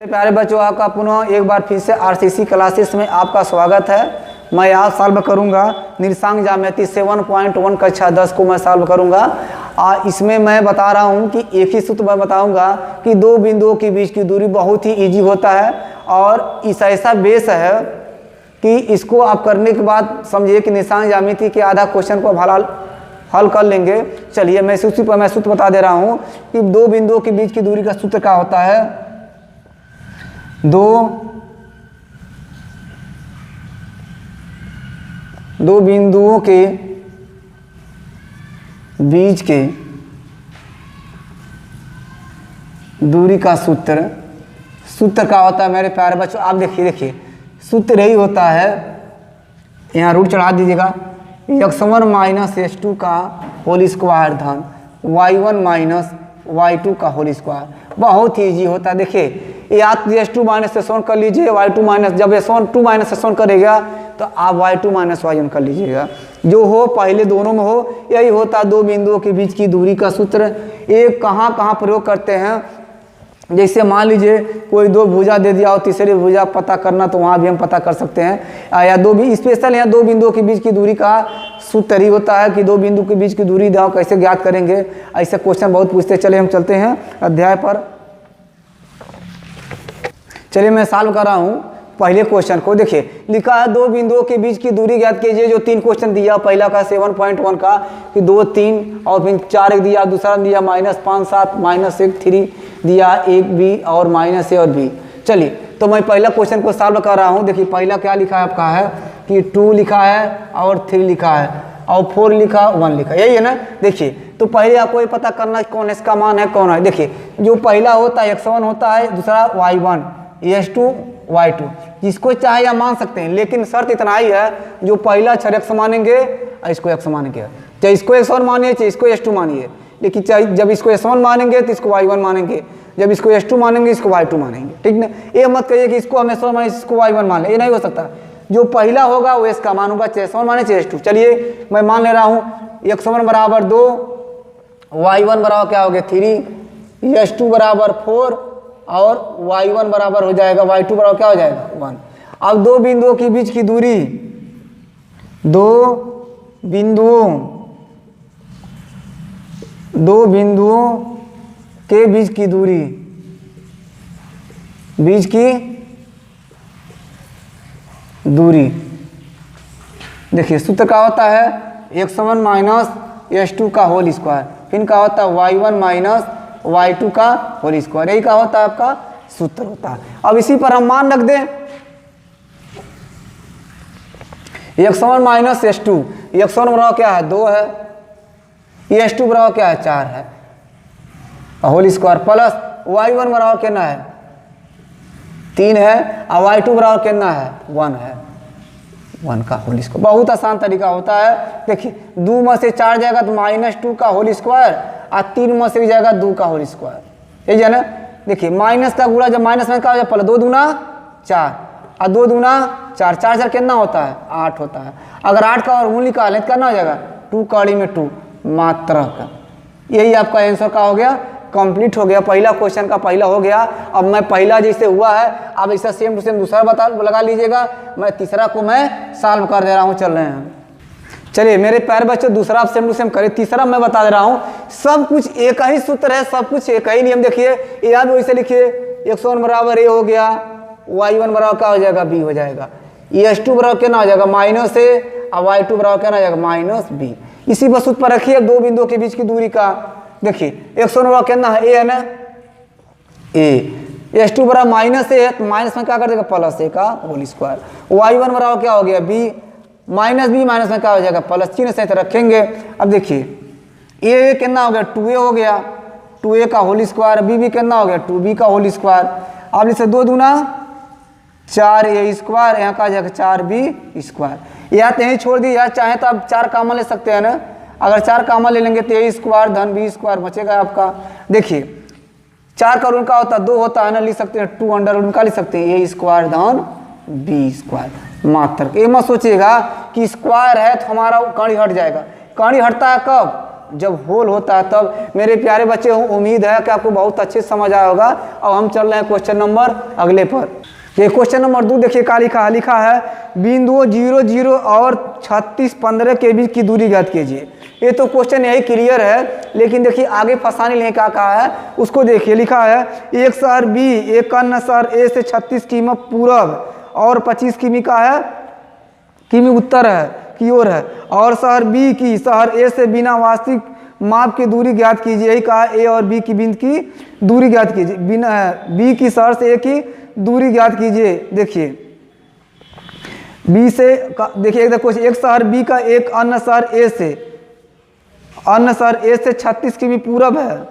प्यारे बच्चों, आपका पुनः एक बार फिर से आरसीसी क्लासेस में आपका स्वागत है। मैं आज सॉल्व करूंगा निर्देशांक ज्यामिति 7.1 कक्षा 10 को मैं सॉल्व करूंगा। इसमें मैं बता रहा हूं कि एक ही सूत्र मैं बताऊंगा कि दो बिंदुओं के बीच की दूरी बहुत ही इजी होता है और इस ऐसा बेस है कि इसको आप करने के बाद समझिए कि निर्देशांक ज्यामिति के आधा क्वेश्चन को हल कर लेंगे। चलिए मैं सूत्र बता दे रहा हूँ कि दो बिंदुओं के बीच की दूरी का सूत्र क्या होता है। दो बिंदुओं के बीच के दूरी का सूत्र क्या होता है मेरे प्यारे बच्चों। आप देखिए सूत्र यही होता है, यहाँ रूट चढ़ा दीजिएगा, x1 माइनस x2 का होल स्क्वायर धन y1 माइनस y2 का होल स्क्वायर। बहुत ही ईजी होता है। देखिए या तो x2 माइनस s1 कर लीजिए, y2 माइनस, जब s1 माइनस s1 करेगा तो आप y2 माइनस y1 कर लीजिएगा। जो हो पहले दोनों में हो, यही होता है दो बिंदुओं के बीच की दूरी का सूत्र। एक कहाँ प्रयोग करते हैं, जैसे मान लीजिए कोई दो भुजा दे दिया और तीसरी भुजा पता करना, तो वहाँ भी हम पता कर सकते हैं। या दो भी स्पेशल यहाँ दो बिंदुओं के बीच की दूरी का सूत्र ही होता है कि दो बिंदु के बीच की दूरी दाव कैसे ज्ञात करेंगे। ऐसे क्वेश्चन बहुत पूछते हैं। चलिए हम चलते हैं अध्याय पर। चलिए मैं सॉल्व कर रहा हूँ पहले क्वेश्चन को। देखिए लिखा है दो बिंदुओं के बीच की दूरी ज्ञात कीजिए। जो तीन क्वेश्चन दिया, पहला का 7.1 का कि 2 3 और फिर 4 एक दिया, दूसरा दिया -5 7 -1 3 दिया, एक बी और -a और b। चलिए तो मैं पहला क्वेश्चन को सॉल्व कर रहा हूँ। देखिए पहला क्या लिखा है आपका है कि 2 लिखा है और 3 लिखा है और 4 लिखा 1 लिखा, यही है ना। देखिए तो पहले आपको ये पता करना कौन इसका मान है कौन है। देखिए जो पहला होता है x1 होता है, दूसरा y1, s2 y2, जिसको चाहे या मान सकते हैं, लेकिन शर्त इतना ही है जो पहला अक्षर x मानेंगे इसको x मानेंगे, चाहे इसको x1 मानिए चाहे इसको s2 मानिए। लेकिन चाहे जब इसको s1 मानेंगे तो इसको y1 मानेंगे, जब इसको s2 मानेंगे इसको y2 मानेंगे, ठीक ना। ये मत कहिए कि इसको हम s1 माने इसको y1 मान ले, ये नहीं हो सकता। जो पहला होगा वो इसका मान होगा, चाहे s1 माने चाहे s2। चलिए मैं मान ले रहा हूँ x1 बराबर 2, y1 बराबर क्या हो गया 3, s2 बराबर 4 और y1 बराबर हो जाएगा, y2 बराबर क्या हो जाएगा 1। अब दो बिंदुओं के बीच की दूरी, दो बिंदुओं के बीच की दूरी, देखिए सूत्र क्या होता है x1 माइनस s2 का होल स्क्वायर, फिर क्या होता है y1 माइनस y2 का होल स्क्वायर। यही क्या होता है आपका सूत्र होता है। अब इसी पर हम मान रख दें x1 माइनस s2, x1 बराबर क्या है 2 है, s2 बराबर क्या है 4 है होल स्क्वायर, प्लस y1 बराबर कितना है 3 है और y2 बराबर कितना है 1 है, 1 का होल स्क्वायर। बहुत आसान तरीका होता है। देखिए 2 में से 4 जाएगा तो -2 का होल स्क्वायर और 3 में से जाएगा 2 का होल स्क्वायर, यही है ना। देखिए माइनस का गुणा जब माइनस में क्या हो जाए, पहले 2 दूना 4 और 2 दूना 4, 4 4 कितना होता है 8 होता है। अगर 8 का और मूल निकालें तो कितना हो जाएगा 2 कड़ी में 2 मात्रा का। यही आपका आंसर का हो गया, कंप्लीट हो गया। पहला क्वेश्चन का पहला हो गया। अब मैं पहला जैसे हुआ है अब ऐसा सेम टू सेम दूसरा लगा लीजिएगा। मैं तीसरा को मैं सॉल्व कर दे रहा हूँ, चल रहे हैं। चलिए मेरे प्यारे बच्चों दूसरा आप सेम टू सेम करें, तीसरा मैं बता दे रहा हूँ। सब कुछ एक ही सूत्र है, सब कुछ एक ही नियम। देखिए यहाँ भी वैसे लिखिए x1 बराबर a हो गया, y1 बराबर क्या हो जाएगा b हो जाएगा, s2 बराबर क्या ना हो जाएगा -a और y2 बराबर क्या ना हो जाएगा -b। इसी पर सूत्र पर रखिए दो बिंदुओं के बीच की दूरी का। देखिए x1 बराबर कितना है a है ना, a, s2 बराबर -a है तो माइनस में क्या कर देगा +a का होल स्क्वायर, y1 बराबर क्या हो गया b, -b माइनस में क्या हो जाएगा प्लस, चिन्ह सहित रखेंगे। अब देखिए a कितना हो गया 2a हो गया, 2a का होल स्क्वायर, b भी कितना हो गया 2b का होल स्क्वायर। अब इसे 2 दूना 4a स्क्वायर, यहाँ का आ जाएगा 4b स्क्वायर। या तो यहीं छोड़ दी, या चाहे तो आप 4 कामन ले सकते हैं ना। अगर 4 कामन ले लेंगे तो a स्क्वायर धन b स्क्वायर बचेगा आपका। देखिए 4 का ऋण का होता है 2 होता है ना, लिख सकते हैं 2 अंडर ऋण का लिख सकते हैं a स्क्वायर धन b स्क्वायर मात्र। ये मत सोचिएगा कि स्क्वायर है तो हमारा कड़ी हट जाएगा। कड़ी हटता है कब, जब होल होता है तब। मेरे प्यारे बच्चे, उम्मीद है कि आपको बहुत अच्छे से समझ आया होगा। अब हम चल रहे हैं क्वेश्चन नंबर अगले पर। ये क्वेश्चन नंबर 2 देखिए क्या लिखा है बिंदुओं 0 0 और 36 15 के बीच की दूरी ज्ञात कीजिए। ये तो क्वेश्चन यही क्लियर है, लेकिन देखिए आगे फंसाने लिए क्या कहा है उसको देखिए। लिखा है एक शहर बी एक अन्य शहर ए से 36 किमी पूरब और 25 किमी का है किमी उत्तर है की ओर है, और शहर बी की शहर ए से बिना वास्तविक माप की दूरी ज्ञात कीजिए। यही कहा ए और बी की बिंदु की दूरी ज्ञात कीजिए। बिना बी की शहर से ए की दूरी ज्ञात कीजिए। देखिए बी से देखिए एक शहर बी का एक अन्य शहर ए से 36 किमी पूरब है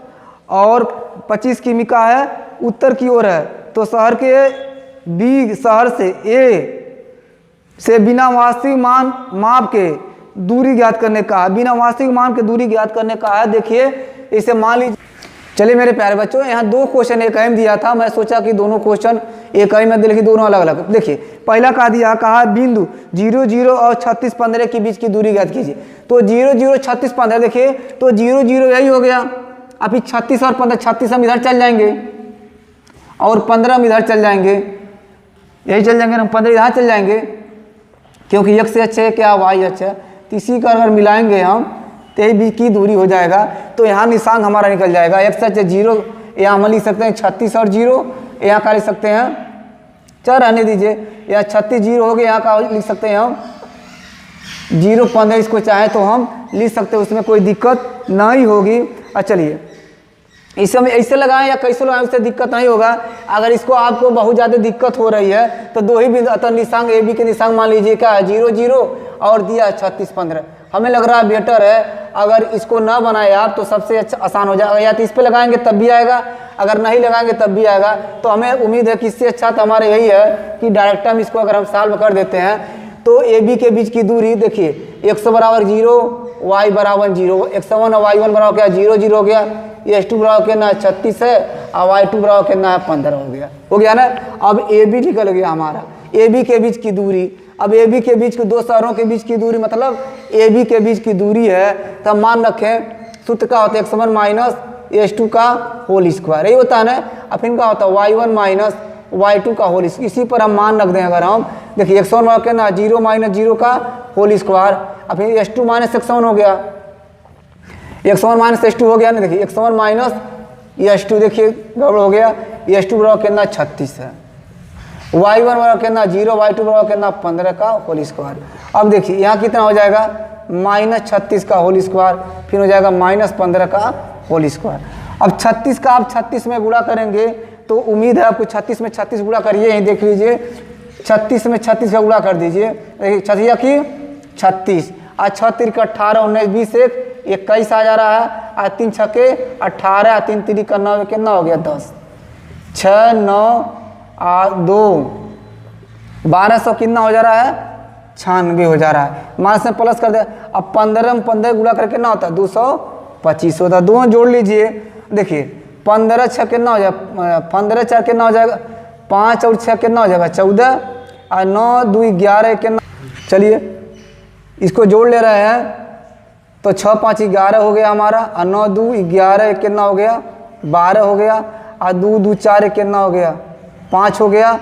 और 25 किमी का है उत्तर की ओर है। तो शहर के बी शहर से ए से बिना वास्तविक मान माप के दूरी ज्ञात करने का है। बिना वास्तविक मान के दूरी ज्ञात करने का है। देखिए इसे मान लीजिए। चलिए मेरे प्यारे बच्चों, यहाँ 2 क्वेश्चन एक ही दिया था। मैं सोचा कि दोनों क्वेश्चन एक ही में दे, लेकिन दोनों अलग अलग। देखिए पहला कहा बिंदु 0 0 और 36 15 के बीच की दूरी ज्ञात कीजिए। तो 0 0 36 15 देखिए तो 0 0 यही हो गया। अभी 36 और 15, 36 हम इधर चल जाएंगे और 15 हम इधर चल जाएंगे, यही चल जाएंगे, हम 15 यहाँ चल जाएंगे, क्योंकि x से अच्छा है क्या y अच्छा है। तो इसी का अगर मिलाएंगे हम तो ये बीच की दूरी हो जाएगा। तो यहाँ निशान हमारा निकल जाएगा। x अच्छा 0, यहाँ हम लिख सकते हैं 36 और 0, यहाँ का लिख सकते हैं, चल रहने दीजिए, यहाँ 36 0 हो गया, यहाँ का लिख सकते हैं हम 0 15। इसको चाहे तो हम लिख सकते हैं, उसमें कोई दिक्कत नहीं होगी। अच्छा चलिए इसे हम ऐसे लगाएं या कैसे लगाएं उससे दिक्कत नहीं होगा। अगर इसको आपको बहुत ज़्यादा दिक्कत हो रही है तो 2 ही बिंदु अतः निशांक ए बी के निशांक मान लीजिए क्या है 0 0 और दिया 36 15। हमें लग रहा है बेटर है अगर इसको ना बनाए आप तो सबसे अच्छा आसान हो जाएगा। या तो इस पर लगाएंगे तब भी आएगा, अगर नहीं लगाएंगे तब भी आएगा। तो हमें उम्मीद है कि इससे अच्छा तो हमारे यही है कि डायरेक्ट हम इसको अगर हम सॉल्व कर देते हैं तो ए बी के बीच की दूरी देखिए x बराबर 0 y बराबर 0, x1 और y1 बराबर क्या 0 0 हो गया, x2 बराबर कितना 36 है और y2 बराबर कितना है 15 हो गया ना। अब ए बी निकल गया हमारा, ए बी के बीच की दूरी। अब ए बी के बीच के 2 शहरों के बीच की दूरी मतलब ए बी के बीच की दूरी है। तब मान रखें सूत्र का होता है x1 माइनस x2 का होल स्क्वायर, यही होता है ना। अब फिर क्या होता है y1 माइनस y2 का होल स्क्वायर। इसी पर हम मान रख दें अगर हम देखिए x1 बराबर कितना 0 माइनस 0 का होल स्क्वायर। अब फिर x2 माइनस x1 हो गया, x1 माइनस x2 हो गया ना। देखिए x1 माइनस x2 देखिए गड़बड़ हो गया, x2 बराबर कितना 36 है, y1 बराबर कितना 0, y2 बराबर कितना 15 का होल स्क्वायर। अब देखिए यहाँ कितना हो जाएगा माइनस 36 का होल स्क्वायर, फिर हो जाएगा माइनस 15 का होल स्क्वायर। अब 36 का आप 36 में गुणा करेंगे तो उम्मीद है आपको 36 में 36 गुणा करिए, यहीं देख लीजिए 36 में 36 का गुणा कर दीजिए। छठिया की 36 और 6 3 का 18 19 20 21 आ जा रहा है, और 3 6 के 18 3 3 का 9 कितना हो गया 10 6 9 2 1200 कितना हो जा रहा है 96 हो जा रहा है। माइनस में प्लस कर दे। अब 15 में 15 गुणा करके कितना होता है 225 होता है। दोनों जोड़ लीजिए, देखिए 15 6 कितना हो जाएगा 15 4 कितना हो जाएगा 5 और 6 कितना हो जाएगा 14 और 9 2 11 कितना। चलिए इसको जोड़ ले रहे हैं तो 6 5 11 हो गया हमारा, और 9 2 11 कितना हो गया 12 हो गया, और 2 2 4 कितना हो गया 5 हो गया,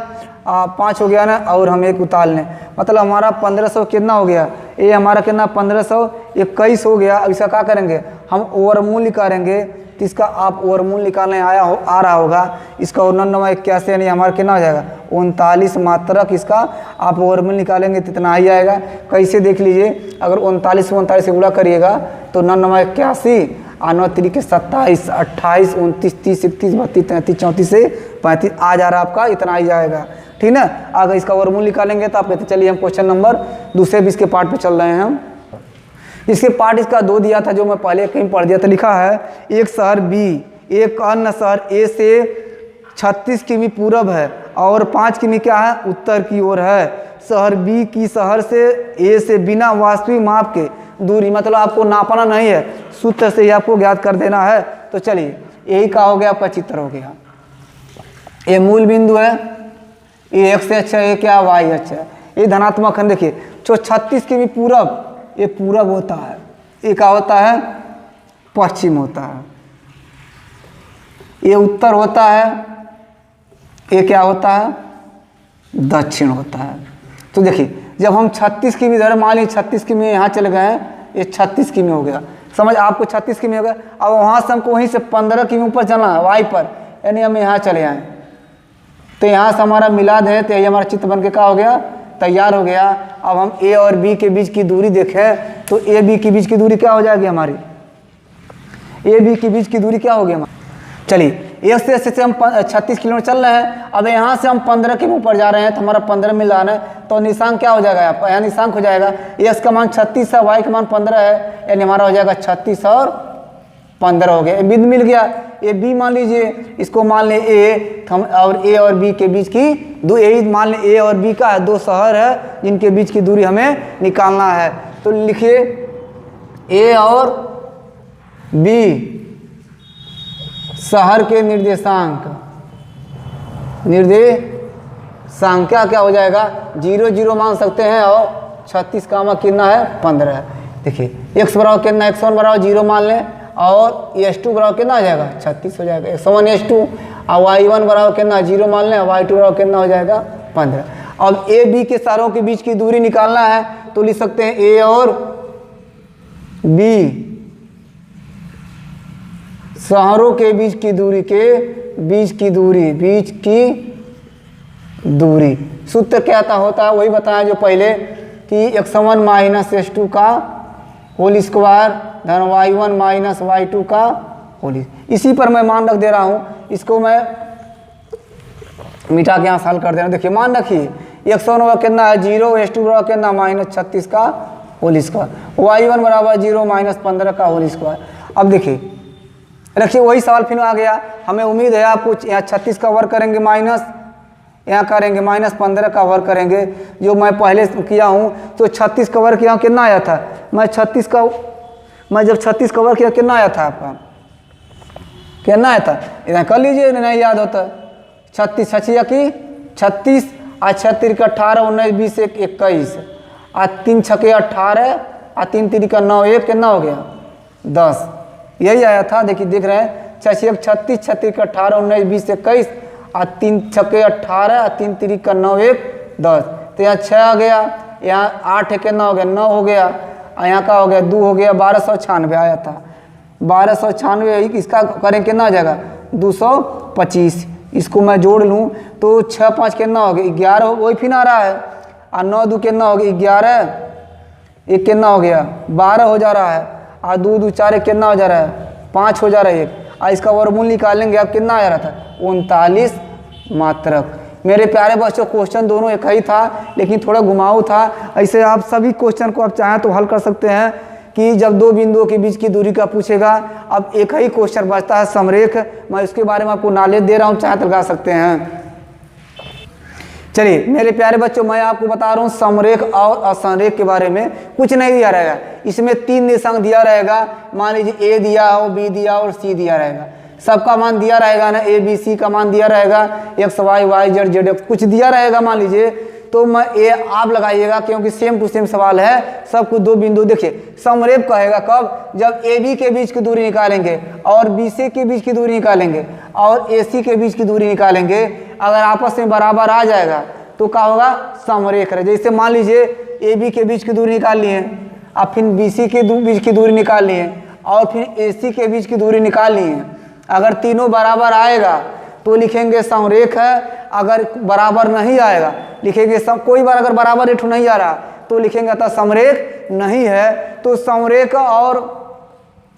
5 हो गया ना। और हम एक उतार लें मतलब हमारा 1500 कितना हो गया, ये हमारा कितना 1521 हो गया। अब इसका क्या करेंगे हम ओवरमूल निकालेंगे। तो इसका आप ओवरमूल निकालने आ रहा होगा, इसका 89 यानी हमारा कितना हो जाएगा 39 मात्रक। इसका आप ओवरमूल निकालेंगे तो इतना ही आएगा। कैसे देख लीजिए, अगर 39 से गुणा करिएगा तो 89 और 9 3 के 27 28 29 30 31 32 33 34 से 35 आ जा रहा है आपका, इतना ही जाएगा ठीक ना। अगर इसका ओवरमूल निकालेंगे तो आप कहते चलिए हम क्वेश्चन नंबर दूसरे भी इसके पार्ट पे चल रहे हैं हम। इसके पार्ट इसका 2 दिया था जो मैं पहले कहीं पढ़ दिया था। लिखा है एक शहर बी एक अन्य शहर ए से 36 किमी पूरब है और 5 किमी क्या है उत्तर की ओर है। शहर बी की शहर से ए से बिना वास्तविक माप के दूरी, मतलब आपको नापना नहीं है, सूत्र से ही आपको ज्ञात कर देना है। तो चलिए यही का हो गया आपका चित्र हो गया। ये मूल बिंदु है, ये x से अच्छा है, क्या y अच्छा है, ये धनात्मक है। देखिए जो 36 किमी पूरब ये पूरब होता है, ये क्या होता है पश्चिम होता है, ये उत्तर होता है, ये क्या होता है, दक्षिण होता है। तो देखिए जब हम 36 किमी इधर, मान लीजिए 36 किमी यहाँ चले गए हैं, ये 36 किमी हो गया, समझ आपको 36 किमी हो गया। अब वहाँ से हमको वहीं से 15 किमी ऊपर चलना है वाई पर, यानी हम यहाँ चले आए, तो यहाँ से हमारा मिलाद है, तो ये हमारा चित्र बन के क्या हो गया, तैयार हो गया। अब हम ए और बी के बीच की दूरी देखें तो ए बी के बीच की दूरी क्या हो जाएगी हमारी, ए बी के बीच की दूरी क्या होगी हमारी। चलिए एक से हम 36 किलोमीटर चल रहे हैं, अब यहाँ से हम 15 के ऊपर जा रहे हैं, तो हमारा 15 में लाना है, तो निशान क्या हो जाएगा आपका, यहाँ निशान हो जाएगा, एक्स का मान 36 है, वाई का मान 15 है, यानी हमारा हो जाएगा 36 और 15 हो गया। बिंदु मिल गया, ए बी मान लीजिए, इसको मान ले ए, हम और ए और बी के बीच की यही मान ले ए और बी का है, दो शहर है जिनके बीच की दूरी हमें निकालना है। तो लिखिए ए और बी शहर के निर्देशांक क्या हो जाएगा, 0 0 मान सकते हैं, और 36 का मान कितना है, 15 है। देखिए x बराबर कितना, x1 बराबर 0 मान लें, और s2 बराबर कितना हो जाएगा, 36 हो जाएगा, x1 s2, और y1 बराबर कितना 0 मान लें, y2 बराबर कितना हो जाएगा, 15। अब ए बी के शहरों के बीच की दूरी निकालना है, तो लिख सकते हैं ए और बी शहरों के बीच की दूरी सूत्र क्या होता है, वही बताया जो पहले, कि x1 माइनस s2 का होल स्क्वायर धन y1 माइनस y2 का होल। इसी पर मैं मान रख दे रहा हूँ, इसको मैं मिटा के यहाँ हल कर दे रहा हूँ। देखिए मान रखिए x1 बराबर कितना है 0, s2 बराबर कितना माइनस 36 का होल स्क्वायर, y1 बराबर 0 माइनस 15 का होल स्क्वायर। अब देखिए रखिए वही सवाल फिर आ गया, हमें उम्मीद है आपको यहाँ 36 का वर्ग करेंगे, माइनस यहाँ करेंगे माइनस 15 का वर्ग करेंगे, जो मैं पहले किया हूँ। तो 36 का वर्ग किया कितना आया था, मैं जब 36 का वर्ग किया कितना आया था आपका, कितना आया था, इधर कर लीजिए, नहीं याद होता। 36 छचिया की 36 और 36 का 18 19 20 21 और 3 छके 18 और 3 3 का 9 1 कितना हो गया 10, यही आया था। देखिए देख रहे हैं 36 36 36 का 18 19 20 21 और 3 छके 18 और 3 3 का 9 1 10, तो यहाँ 6 आ गया, यहाँ 8 कितना हो गया 9 हो गया, और यहाँ का हो गया 2 हो गया, 1296 आया था। 1296 इसका करें कितना आ जाएगा 225, इसको मैं जोड़ लूँ तो 6 5 कितना हो गया 11, वही फिर आ रहा है, और 9 2 कितना हो गया 11, एक कितना हो गया 12 हो जा रहा है, और 2 2 4 एक कितना हो जा रहा है 5 हो जा रहा है एक, और इसका वर्गमूल निकालेंगे अब कितना आ जा रहा था 39 मात्रक। मेरे प्यारे बच्चों क्वेश्चन दोनों एक ही था, लेकिन थोड़ा घुमाऊ था। ऐसे आप सभी क्वेश्चन को आप चाहें तो हल कर सकते हैं, कि जब दो बिंदुओं के बीच की दूरी का पूछेगा। अब एक ही क्वेश्चन बचता है समरेख, मैं उसके बारे में आपको नॉलेज दे रहा हूँ, चाहे तो लगा सकते हैं। चलिए मेरे प्यारे बच्चों, मैं आपको बता रहा हूँ समरेख और असंरेख के बारे में। कुछ नहीं दिया रहेगा, इसमें 3 निर्देशांक दिया रहेगा। मान लीजिए ए दिया हो, बी दिया और सी दिया रहेगा, सबका मान दिया रहेगा ना, ए बी सी का मान दिया रहेगा, X Y Y Z Z X कुछ दिया रहेगा मान लीजिए। तो मैं ए आप लगाइएगा, क्योंकि सेम टू सेम सवाल है, सब कुछ दो बिंदु। देखिए समरेख कहेगा कब, जब ए बी के बीच की दूरी निकालेंगे और बी सी के बीच की दूरी निकालेंगे और ए सी के बीच की दूरी निकालेंगे, अगर आपस में बराबर आ जाएगा तो क्या होगा समरेख है। जैसे मान लीजिए ए बी के बीच की दूरी निकाल लिए, अब फिर बी सी के बीच की दूरी निकाल लिए, और फिर ए सी के बीच की दूरी निकाल लिए। अगर तीनों बराबर आएगा तो लिखेंगे समरेख है, अगर बराबर नहीं आएगा लिखेंगे कोई बार अगर बराबर रेट नहीं आ रहा तो लिखेंगे तो समरेख नहीं है। तो समरेख और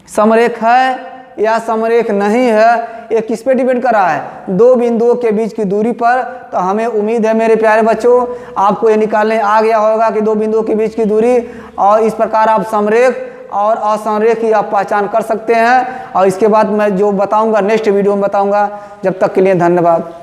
समरेख है या समरेख नहीं है, ये किस पे डिपेंड कर रहा है, दो बिंदुओं के बीच की दूरी पर। तो हमें उम्मीद है मेरे प्यारे बच्चों आपको ये निकालने आ गया होगा कि दो बिंदुओं के बीच की दूरी, और इस प्रकार आप समरेख और असंरेख की आप पहचान कर सकते हैं। और इसके बाद मैं जो बताऊंगा नेक्स्ट वीडियो में बताऊंगा। जब तक के लिए धन्यवाद।